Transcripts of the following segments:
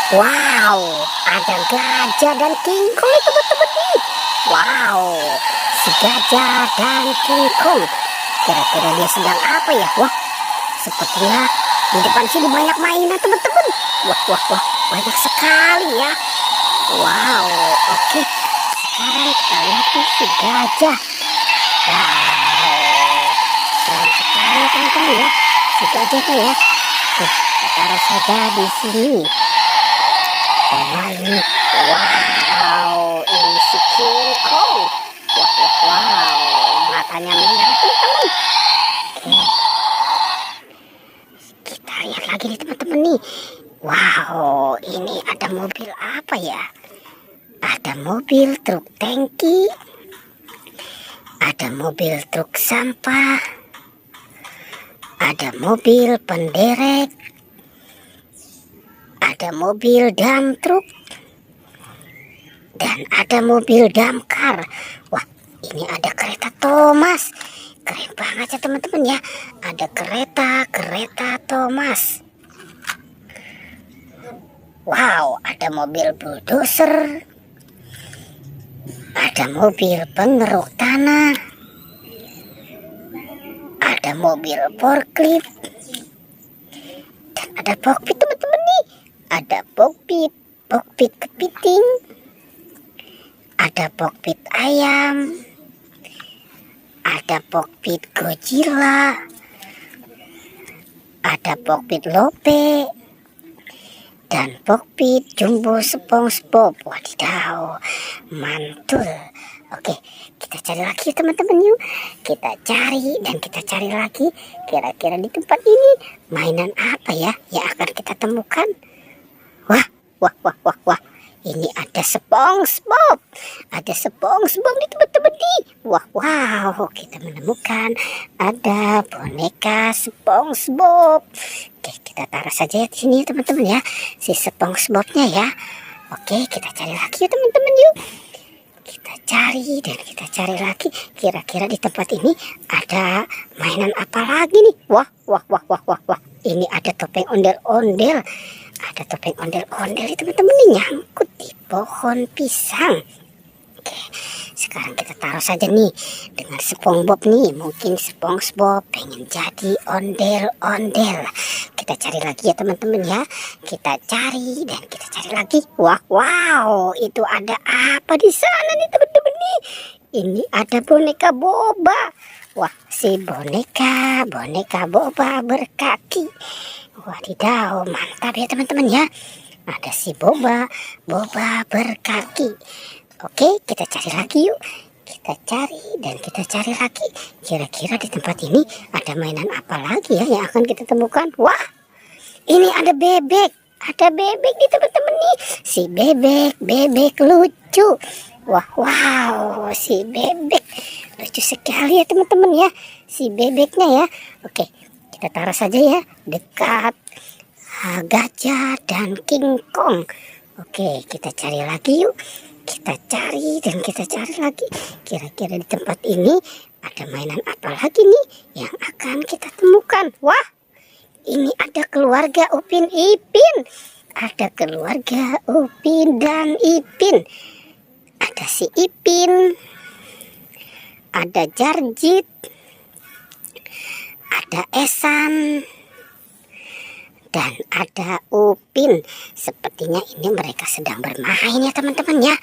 Wow, ada gajah dan King Kong itu teman-teman nih. Wow, si gajah dan King Kong. Kira-kira dia sedang apa ya? Wah, sepertinya di depan sini banyak mainan teman-teman. Wah, wah, wah, banyak sekali ya. Wow, oke. Sekarang kita lihat nih si gajah. Wow, keren sekali teman-teman ya. Si gajahnya ya. Tuh, kita taruh saja di sini. Ini, wow, ini si King Kong. Wah, wah, wow, matanya merah teman-teman. Oke, kita lihat lagi nih teman-teman nih. Wow, ini ada mobil apa ya? Ada mobil truk tangki, ada mobil truk sampah, ada mobil penderek, ada mobil dump truk, dan ada mobil damkar. Wah, ini ada kereta Thomas. Keren banget ya teman-teman ya. Ada kereta Thomas. Wow, ada mobil bulldozer. Ada mobil pengeruk tanah. Ada mobil forklift. Dan ada kokpit teman-teman nih. Ada kokpit kepiting. Ada kokpit ayam. Ada kokpit Godzilla. Ada kokpit Lope. Dan kokpit Jumbo SpongeBob. Wadidaw, mantul. Oke, kita cari lagi teman-teman yuk. Kita cari dan kita cari lagi. Kira-kira di tempat ini mainan apa ya yang akan kita temukan? Wah, wah, wah, wah, wah. Ini ada SpongeBob. Ada SpongeBob nih teman-teman nih. Wah, wow, kita menemukan ada boneka SpongeBob. Oke, kita taruh saja di sini teman-teman ya, si SpongeBobnya ya. Oke, kita cari lagi ya teman-teman yuk. Kita cari dan kita cari lagi. Kira-kira di tempat ini ada mainan apa lagi nih? Wah, wah, wah, wah, wah, wah. Ini ada topeng ondel-ondel. Ada topeng ondel-ondel teman-teman nih, nyangkut di pohon pisang. Oke, sekarang kita taruh saja nih dengan SpongeBob nih. Mungkin SpongeBob pengen jadi ondel-ondel. Kita cari lagi ya teman-teman ya. Kita cari dan kita cari lagi. Wah, wow, itu ada apa di sana nih teman-teman nih? Ini ada boneka boba. Wah, si boneka boba berkaki. Wadidaw, mantap ya teman-teman ya. Ada si boba berkaki. Oke, kita cari lagi yuk. Kita cari dan kita cari lagi. Kira-kira di tempat ini ada mainan apa lagi ya yang akan kita temukan? Wah, ini ada bebek. Ada bebek nih teman-teman nih. Si bebek lucu. Wah, wow, si bebek lucu sekali ya teman-teman ya. Si bebeknya ya. Oke, kita taruh saja ya dekat gajah dan King Kong. Oke, kita cari lagi yuk. Kita cari dan kita cari lagi. Kira-kira di tempat ini ada mainan apa lagi nih yang akan kita temukan? Wah, ini ada keluarga Upin Ipin. Ada keluarga Upin dan Ipin. Ada si Ipin. Ada Jarjit. Ada Esan. Dan ada Upin. Sepertinya ini mereka sedang bermain ya teman-teman ya.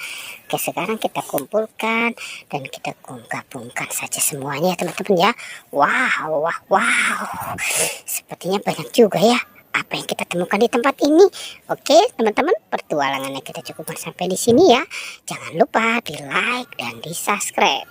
Oke, sekarang kita kumpulkan dan kita gabungkan saja semuanya ya teman-teman ya. Wow, wah, wow. Sepertinya banyak juga ya apa yang kita temukan di tempat ini. Oke teman-teman, petualangannya kita cukupkan sampai di sini ya. Jangan lupa di like dan di subscribe.